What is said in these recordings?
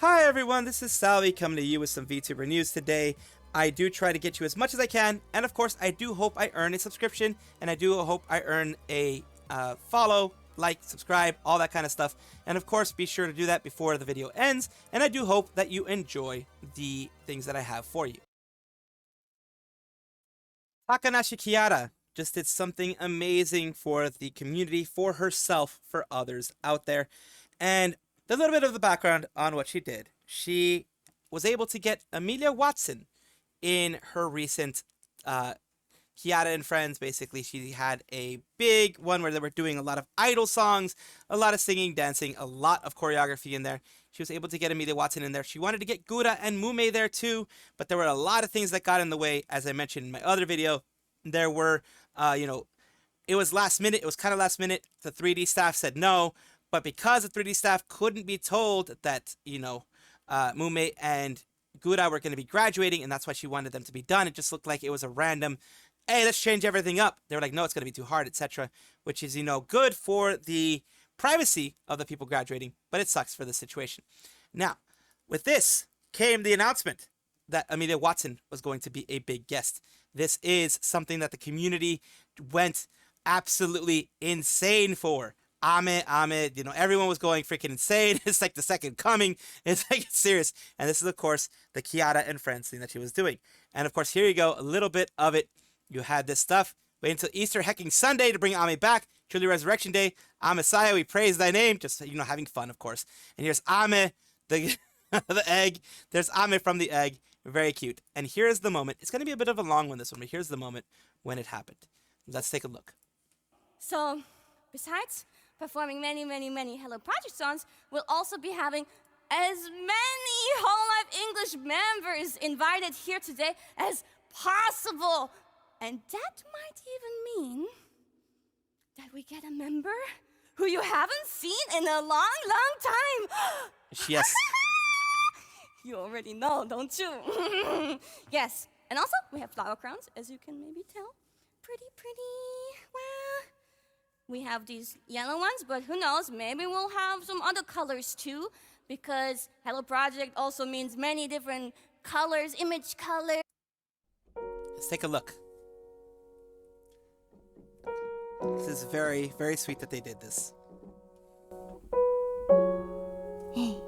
Hi everyone, this is Salvi coming to you with some VTuber news today. I do try to get you as much as I can, and of course I do hope I earn a subscription, and I do hope I earn a follow, like, subscribe, all that kind of stuff. And of course be sure to do that before the video ends, and I do hope that you enjoy the things that I have for you. Takanashi Kiara just did something amazing for the community, for herself, for others out there. And a little bit of the background on what she did. She was able to get Amelia Watson in her recent Kiara and Friends. Basically, she had a big one where they were doing a lot of idol songs, a lot of singing, dancing, a lot of choreography in there. She was able to get Amelia Watson in there. She wanted to get Gura and Mume there too, but there were a lot of things that got in the way. As I mentioned in my other video, there were, it was last minute. It was kind of last minute. The 3D staff said no. But because the 3D staff couldn't be told that, Mume and Gura were going to be graduating, and that's why she wanted them to be done, it just looked like it was a random, hey, let's change everything up. They were like, no, it's going to be too hard, etc., which is, good for the privacy of the people graduating, but it sucks for the situation. Now, with this came the announcement that Amelia Watson was going to be a big guest. This is something that the community went absolutely insane for. Ame, everyone was going freaking insane. It's like the second coming. It's like, it's serious. And this is, of course, the Kiara and Friends thing that she was doing. And, of course, here you go. A little bit of it. You had this stuff. Wait until Easter hecking Sunday to bring Ame back. Truly Resurrection Day. Messiah, we praise thy name. Just, having fun, of course. And here's Ame, the egg. There's Ame from the egg. Very cute. And here's the moment. It's going to be a bit of a long one, this one. But here's the moment when it happened. Let's take a look. So, besides performing many Hello Project songs, we'll also be having as many hololive English members invited here today as possible. And that might even mean that we get a member who you haven't seen in a long time. Yes. You already know, don't you? Yes. And also, we have flower crowns, as you can maybe tell. Pretty. Well, we have these yellow ones, but who knows, maybe we'll have some other colors too, because Hello Project also means many different colors, image colors. Let's take a look. This is very sweet that they did this. Hey.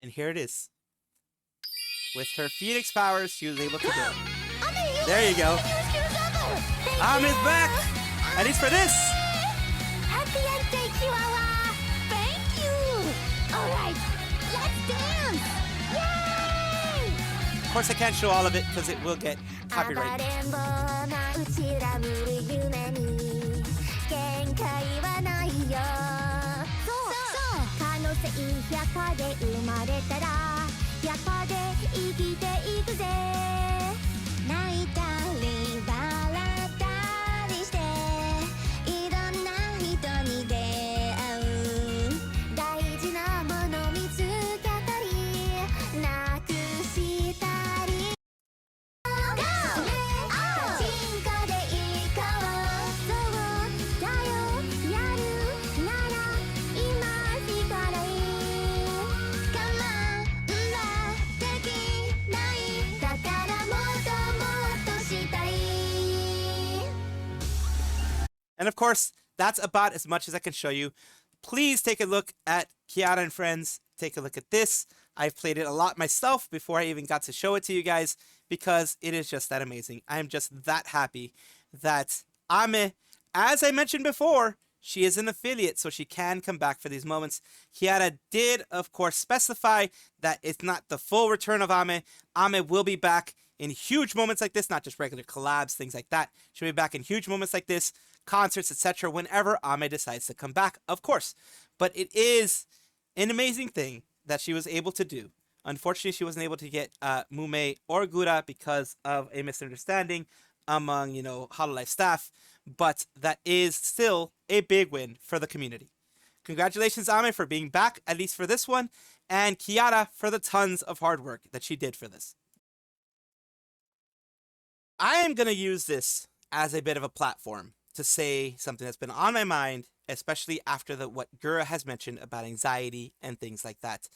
And here it is. With her Phoenix powers, she was able to do it. There you go. Ame's back! And he's for this! Happy birthday, Chihuahua! Thank you! Alright, let's dance! Yay! Of course I can't show all of it because it will get copyrighted. And of course, that's about as much as I can show you. Please take a look at Kiara and Friends. Take a look at this. I've played it a lot myself before I even got to show it to you guys because it is just that amazing. I'm just that happy that Ame, as I mentioned before, she is an affiliate, so she can come back for these moments. Kiara did, of course, specify that it's not the full return of Ame. Ame will be back in huge moments like this, not just regular collabs, things like that. She'll be back in huge moments like this, concerts, etc., whenever Ame decides to come back, of course. But it is an amazing thing that she was able to do. Unfortunately, she wasn't able to get Mume or Gura because of a misunderstanding among, Hololive staff, but that is still a big win for the community. Congratulations, Ame, for being back, at least for this one, and Kiara for the tons of hard work that she did for this. I am going to use this as a bit of a platform to say something that's been on my mind, especially after what Gura has mentioned about anxiety and things like that.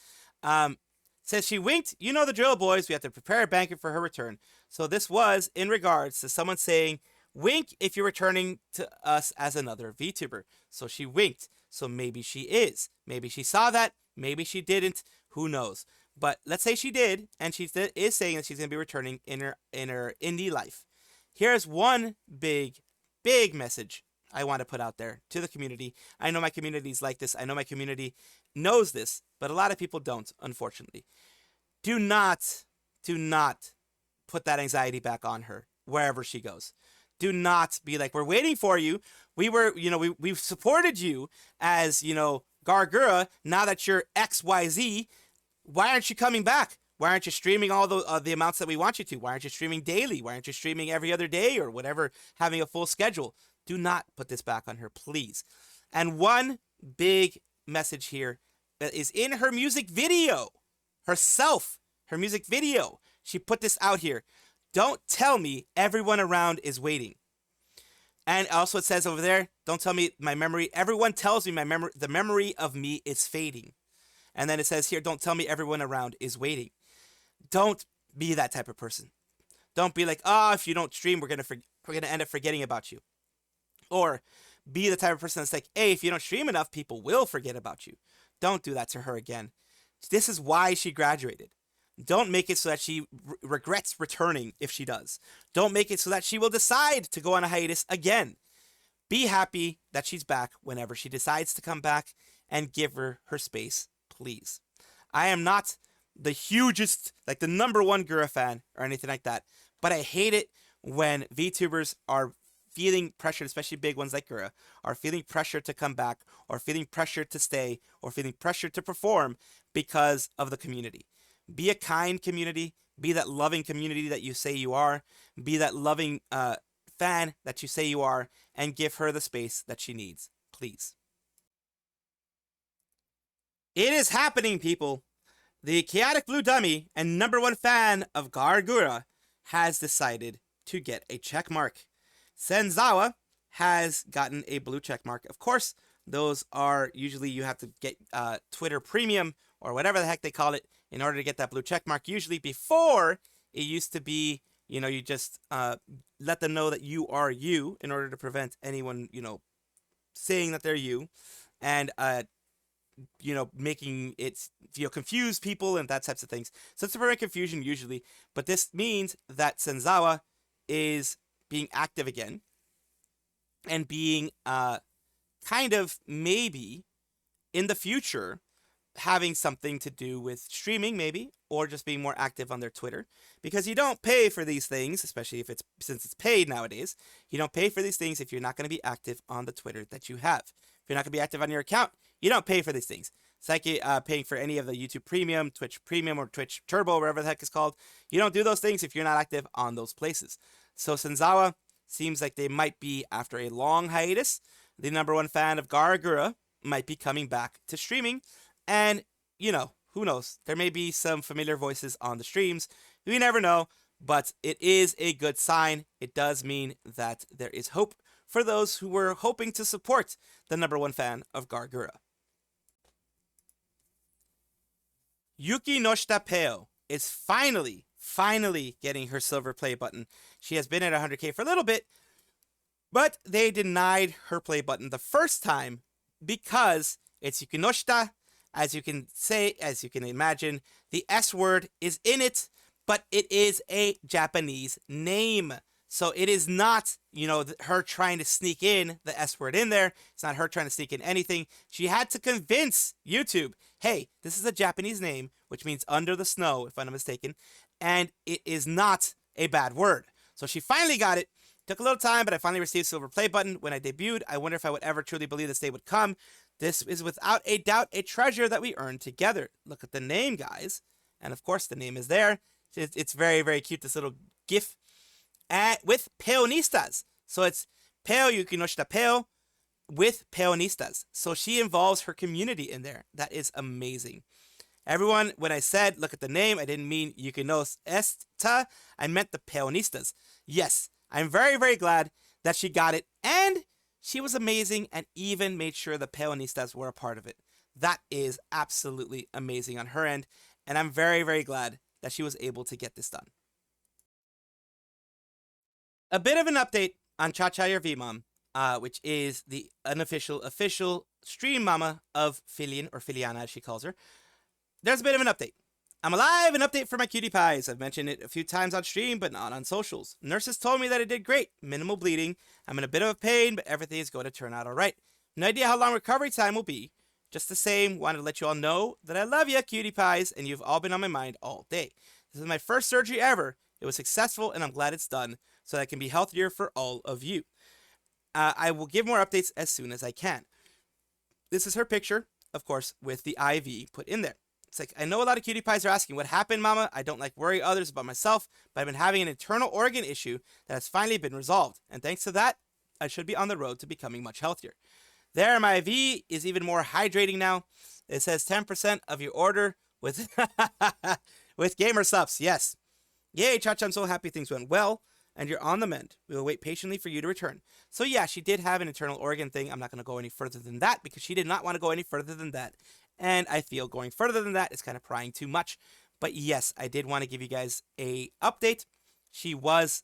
Says she winked, you know the drill, boys. We have to prepare a banquet for her return. So this was in regards to someone saying, wink if you're returning to us as another VTuber. So she winked. So maybe she is. Maybe she saw that. Maybe she didn't. Who knows? But let's say she did, and she is saying that she's going to be returning in her indie life. Here's one big message I want to put out there to the community. I know my community's like this. I know my community knows this, but a lot of people don't, unfortunately. Do not put that anxiety back on her wherever she goes. Do not be like, we're waiting for you. We've supported you as, Gargura. Now that you're XYZ, why aren't you coming back? Why aren't you streaming all the amounts that we want you to? Why aren't you streaming daily? Why aren't you streaming every other day or whatever, having a full schedule? Do not put this back on her, please. And one big message here that is in her music video herself, her music video. She put this out here. Don't tell me everyone around is waiting. And also it says over there, don't tell me my memory. Everyone tells me the memory of me is fading. And then it says here, don't tell me everyone around is waiting. Don't be that type of person. Don't be like, if you don't stream, we're gonna end up forgetting about you. Or be the type of person that's like, hey, if you don't stream enough, people will forget about you. Don't do that to her again. This is why she graduated. Don't make it so that she regrets returning if she does. Don't make it so that she will decide to go on a hiatus again. Be happy that she's back whenever she decides to come back, and give her space, please. I am not the hugest, like the number one Gura fan or anything like that, but I hate it when VTubers are feeling pressured, especially big ones like Gura, are feeling pressure to come back, or feeling pressure to stay, or feeling pressure to perform because of the community. Be a kind community. Be that loving community that you say you are. Be that loving fan that you say you are, and give her the space that she needs, please. It is happening, people. The chaotic blue dummy and number one fan of Gura has decided to get a check mark. Senzawa has gotten a blue check mark. Of course, those are usually you have to get Twitter Premium or whatever the heck they call it in order to get that blue check mark. Usually before, it used to be, you just let them know that you are you in order to prevent anyone, saying that they're you, and making it confuse people and that types of things. So it's to prevent confusion usually, but this means that Senzawa is being active again and being kind of maybe in the future having something to do with streaming, maybe, or just being more active on their Twitter, because you don't pay for these things, especially since it's paid nowadays. You don't pay for these things if you're not going to be active on the Twitter that you have. If you're not going to be active on your account, you don't pay for these things. It's like paying for any of the YouTube Premium, Twitch Premium, or Twitch Turbo, whatever the heck it's called. You don't do those things if you're not active on those places. So Senzawa seems like they might be, after a long hiatus, the number one fan of Gura might be coming back to streaming. And, who knows? There may be some familiar voices on the streams. We never know, but it is a good sign. It does mean that there is hope for those who were hoping to support the number one fan of Gura. Yukinoshita Peo is finally getting her silver play button. She has been at 100k for a little bit, but they denied her play button the first time because it's Yukinoshita. As you can imagine, the S word is in it, but it is a Japanese name. So it is not, her trying to sneak in the S word in there. It's not her trying to sneak in anything. She had to convince YouTube, hey, this is a Japanese name, which means under the snow, if I'm not mistaken, and it is not a bad word. So she finally got it. Took a little time, but I finally received silver play button when I debuted. I wonder if I would ever truly believe this day would come. This is without a doubt a treasure that we earned together. Look at the name, guys. And of course, the name is there. It's very, very cute, this little gif. With Peonistas. So it's Peo Yukinoshita Peo with Peonistas. So she involves her community in there. That is amazing. Everyone, when I said, look at the name, I didn't mean Yukinoshita. I meant the Peonistas. Yes, I'm very, very glad that she got it. And she was amazing and even made sure the Peonistas were a part of it. That is absolutely amazing on her end. And I'm very, very glad that she was able to get this done. A bit of an update on Chacha, your V-mom, which is the unofficial, official stream mama of Filian, or Filiana as she calls her. There's a bit of an update. I'm alive, an update for my cutie pies. I've mentioned it a few times on stream, but not on socials. Nurses told me that it did great. Minimal bleeding. I'm in a bit of a pain, but everything is going to turn out all right. No idea how long recovery time will be. Just the same, wanted to let you all know that I love you, cutie pies, and you've all been on my mind all day. This is my first surgery ever. It was successful, and I'm glad it's done, so that I can be healthier for all of you. I will give more updates as soon as I can. This is her picture, of course, with the IV put in there. It's like, I know a lot of cutie pies are asking, what happened, mama? I don't like worry others about myself, but I've been having an internal organ issue that has finally been resolved. And thanks to that, I should be on the road to becoming much healthier. There, my IV is even more hydrating now. It says 10% of your order with, with gamer subs. Yes. Yay, Chacha, I'm so happy things went well. And you're on the mend. We will wait patiently for you to return. So yeah, she did have an internal organ thing. I'm not going to go any further than that because she did not want to go any further than that. And I feel going further than that is kind of prying too much. But yes, I did want to give you guys a update. She was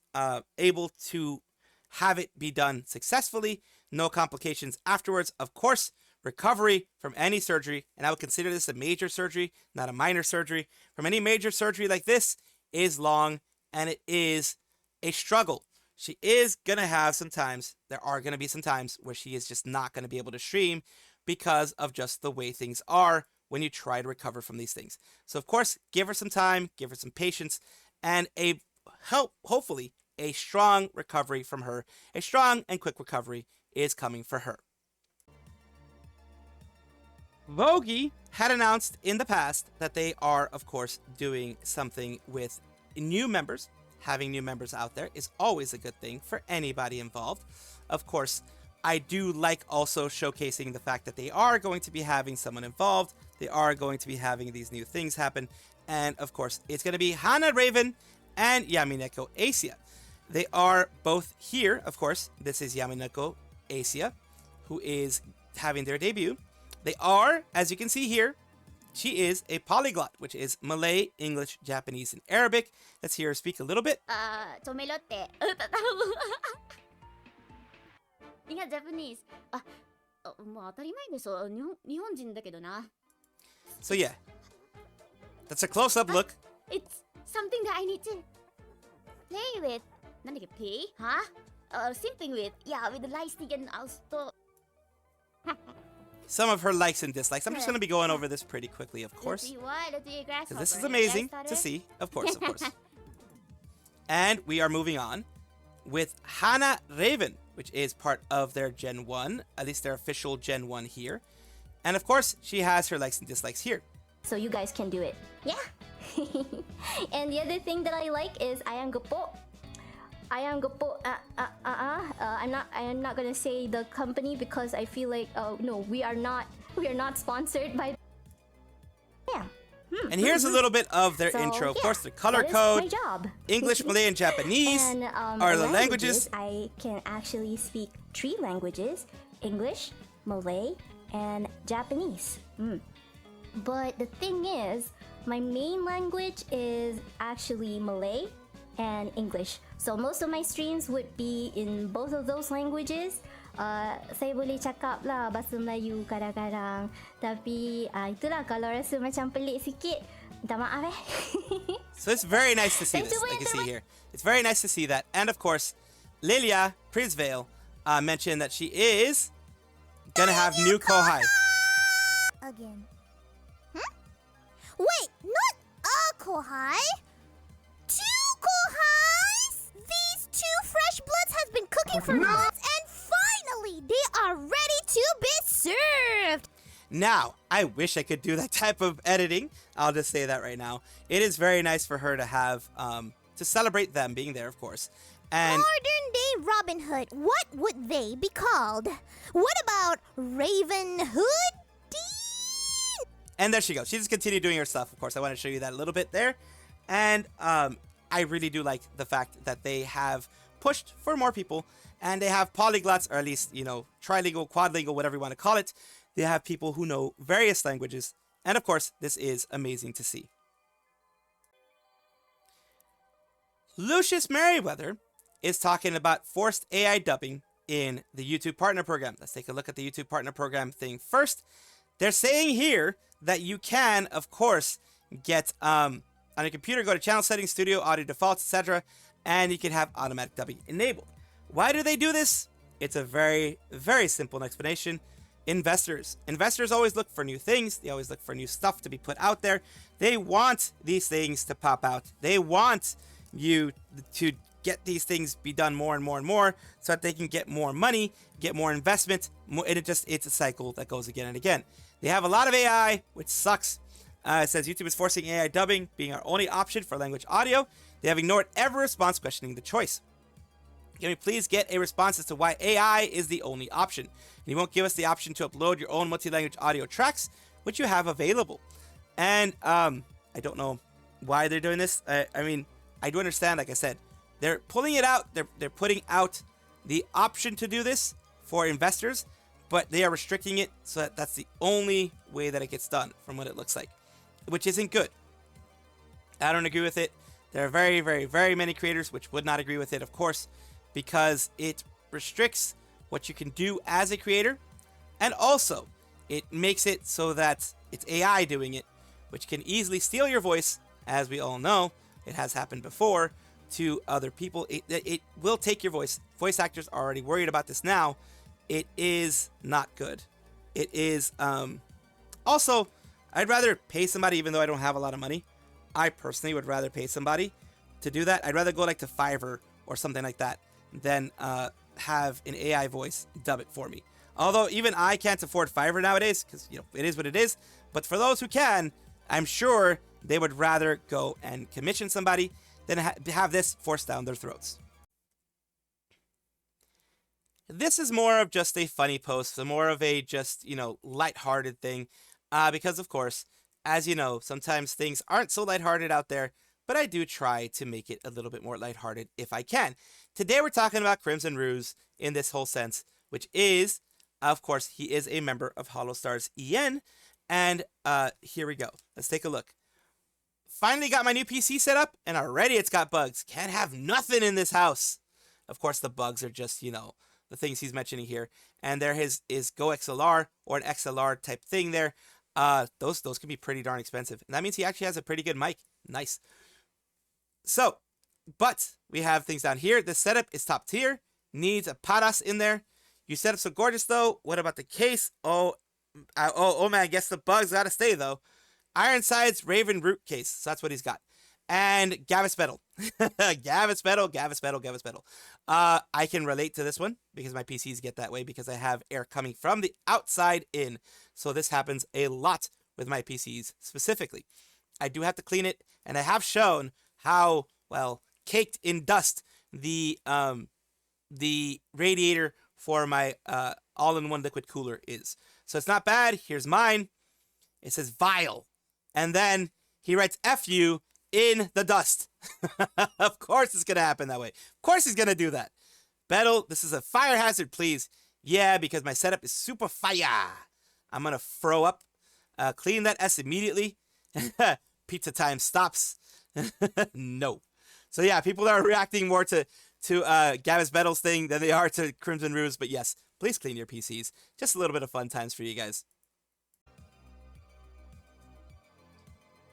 able to have it be done successfully. No complications afterwards. Of course, recovery from any surgery, and I would consider this a major surgery, not a minor surgery. From any major surgery like this is long, and it is a struggle. She is going to have some times, there are going to be some times where she is just not going to be able to stream because of just the way things are when you try to recover from these things. So of course, give her some time, give her some patience, and hopefully a strong recovery from her. A strong and quick recovery is coming for her. VOGI had announced in the past that they are, of course, doing something with new members. Having new members out there is always a good thing for anybody involved. Of course, I do like also showcasing the fact that they are going to be having someone involved. They are going to be having these new things happen. And of course, it's going to be Hana Raven and Yamineko Asia. They are both here, of course. This is Yamineko Asia, who is having their debut. They are, as you can see here, she is a polyglot, which is Malay, English, Japanese, and Arabic. Let's hear her speak a little bit. Tomelote. Yeah, Japanese. もう当たり前でしょ。日本人だけどな。So yeah, that's a close-up look. It's something that I need to play with. なんだっけ play? Huh? Simping with. Yeah, with the lightstick and also. Some of her likes and dislikes. I'm just going to be going over this pretty quickly, of course. Let's see what? Let's see grasshopper. This is amazing to see. Of course, of course. And we are moving on with Hana Raven, which is part of their Gen 1, at least their official Gen 1 here. And of course, she has her likes and dislikes here. So you guys can do it. Yeah. And the other thing that I like is Ayang Gopo. Ayang Gopo. I'm not gonna say the company because I feel like no, we are not sponsored by. Yeah. And here's a little bit of their intro. Of course, the color code, my job. English, Malay, and Japanese And, are the languages. I can actually speak 3 languages: English, Malay, and Japanese. But the thing is, my main language is actually Malay and English. So most of my streams would be in both of those languages. Saya boleh cakap lah bahasa Melayu kadang-kadang. Tapi itulah kalau rasa macam pelik sikit, minta maaf eh. So it's very nice to see this, like you see here. It's very nice to see that. And of course, Lilia Prisvale mentioned that she is gonna have new kohai. Again. Wait, not a kohai. 2 kohais? These 2 fresh bloods have been cooking for months and finally they are ready to be served. Now, I wish I could do that type of editing. I'll just say that right now. It is very nice for her to have, to celebrate them being there, of course. And Modern day Robin Hood, what would they be called? What about Raven Hood? and there she goes. She just continued doing her stuff, of course. I want to show you that a little bit there. And I really do like the fact that they have pushed for more people. And they have polyglots, or at least, you know, trilingual, quadlingual, whatever you want to call it. They have people who know various languages. And of course, this is amazing to see. Lucius Merriweather is talking about forced AI dubbing in the YouTube Partner Program. Let's take a look at the YouTube Partner Program thing first. They're saying here that you can, of course, get on a computer, go to channel settings, studio, audio defaults, etc., and you can have automatic dubbing enabled. Why do they do this? It's a very, very simple explanation. Investors always look for new things. They always look for new stuff to be put out there. They want these things to pop out. They want you to get these things be done more and more and more so that they can get more money, get more investment, and it's a cycle that goes again and again. They have a lot of AI, which sucks. It says YouTube is forcing AI dubbing being our only option for language audio. They have ignored every response questioning the choice. Can we please get a response as to why AI is the only option? And you won't give us the option to upload your own multi-language audio tracks, which you have available. And I don't know why they're doing this. I mean, I do understand, like I said, they're pulling it out. They're putting out the option to do this for investors, but they are restricting it so that that's the only way that it gets done from what it looks like, which isn't good. I don't agree with it. There are very, very, very many creators which would not agree with it, of course, because it restricts what you can do as a creator, and also it makes it so that it's AI doing it, which can easily steal your voice, as we all know. It has happened before to other people. It will take your voice. Voice actors are already worried about this now. It is not good. It is, also, I'd rather pay somebody, even though I don't have a lot of money. I personally would rather pay somebody to do that. I'd rather go like to Fiverr or something like that than have an AI voice dub it for me. Although even I can't afford Fiverr nowadays because, you know, it is what it is. But for those who can, I'm sure they would rather go and commission somebody than have this forced down their throats. This is more of just a funny post, more of a just, you know, lighthearted thing. Because, of course, as you know, sometimes things aren't so lighthearted out there, but I do try to make it a little bit more lighthearted if I can. Today we're talking about Crimson Ruse in this whole sense, which is, of course, he is a member of Holostars EN. And here we go. Let's take a look. Finally got my new PC set up, and already it's got bugs. Can't have nothing in this house. Of course, the bugs are just, you know, the things he's mentioning here. And there is Go XLR or an XLR type thing there. Those can be pretty darn expensive. And that means he actually has a pretty good mic. Nice. So, but we have things down here. The setup is top tier. Needs a paras in there. You set up so gorgeous though. What about the case? Oh man, I guess the bugs gotta stay though. Ironside's Raven Root case. So that's what he's got. And Gavis Metal. Gavis Metal. I can relate to this one because my PCs get that way because I have air coming from the outside in. So this happens a lot with my PCs specifically. I do have to clean it, and I have shown how, well, caked in dust the radiator for my all-in-one liquid cooler is. So it's not bad. Here's mine. It says vile. And then he writes FU in the dust. Of course it's going to happen that way. Of course he's going to do that. Battle, this is a fire hazard, please. Yeah, because my setup is super fire. I'm going to throw up. Clean that S immediately. Pizza time stops. No. So yeah, people are reacting more to Gavis Battle's thing than they are to Crimson Ruse. But yes, please clean your PCs. Just a little bit of fun times for you guys.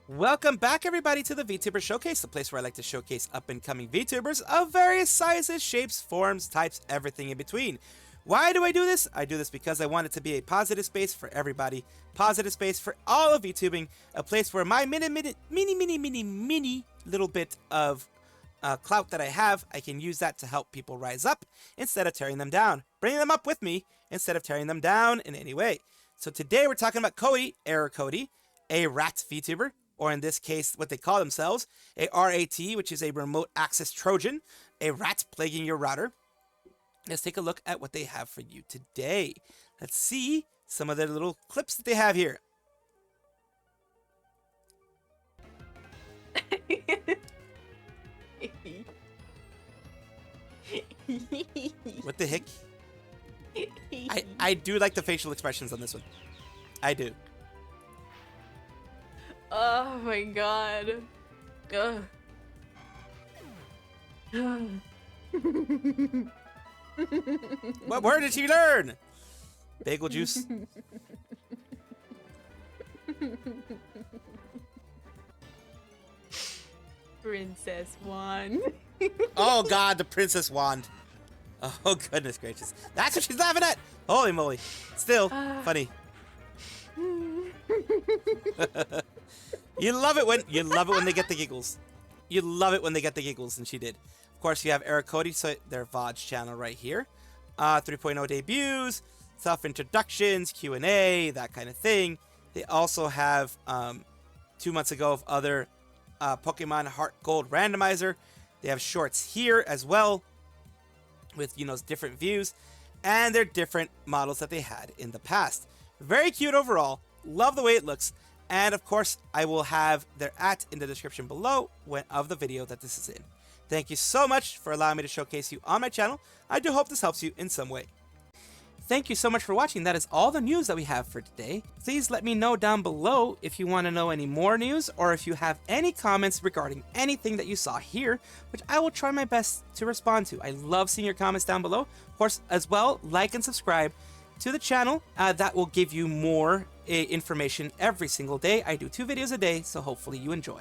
Welcome back, everybody, to the VTuber Showcase, the place where I like to showcase up-and-coming VTubers of various sizes, shapes, forms, types, everything in between. Why do I do this? I do this because I want it to be a positive space for everybody, positive space for all of VTubing, a place where my mini little bit of clout that I have, I can use that to help people rise up instead of tearing them down, bringing them up with me instead of tearing them down in any way. So today we're talking about Cody, ErrorCodie, a rat VTuber, or in this case, what they call themselves, a RAT, which is a remote access Trojan, a rat plaguing your router. Let's take a look at what they have for you today. Let's see some of their little clips that they have here. What the heck? I do like the facial expressions on this one. I do. Oh my god. Ugh. What word did she learn? Bagel juice. Princess Wand. Oh god, the princess wand. Oh goodness gracious. That's what she's laughing at. Holy moly. Still funny. You love it when they get the giggles. You love it when they get the giggles, and she did. Of course, you have ErrorCodie, so their VOGI channel right here. 3.0 debuts, self-introductions, Q&A, that kind of thing. They also have 2 months ago of other Pokemon Heart Gold randomizer. They have shorts here as well with, you know, different views, and they're different models that they had in the past. Very cute overall. Love the way it looks. And of course, I will have their @ in the description below of the video that this is in. Thank you so much for allowing me to showcase you on my channel. I do hope this helps you in some way. Thank you so much for watching. That is all the news that we have for today. Please let me know down below if you want to know any more news or if you have any comments regarding anything that you saw here, which I will try my best to respond to. I love seeing your comments down below. Of course, as well, like and subscribe to the channel. That will give you more information every single day. I do 2 videos a day, so hopefully you enjoy.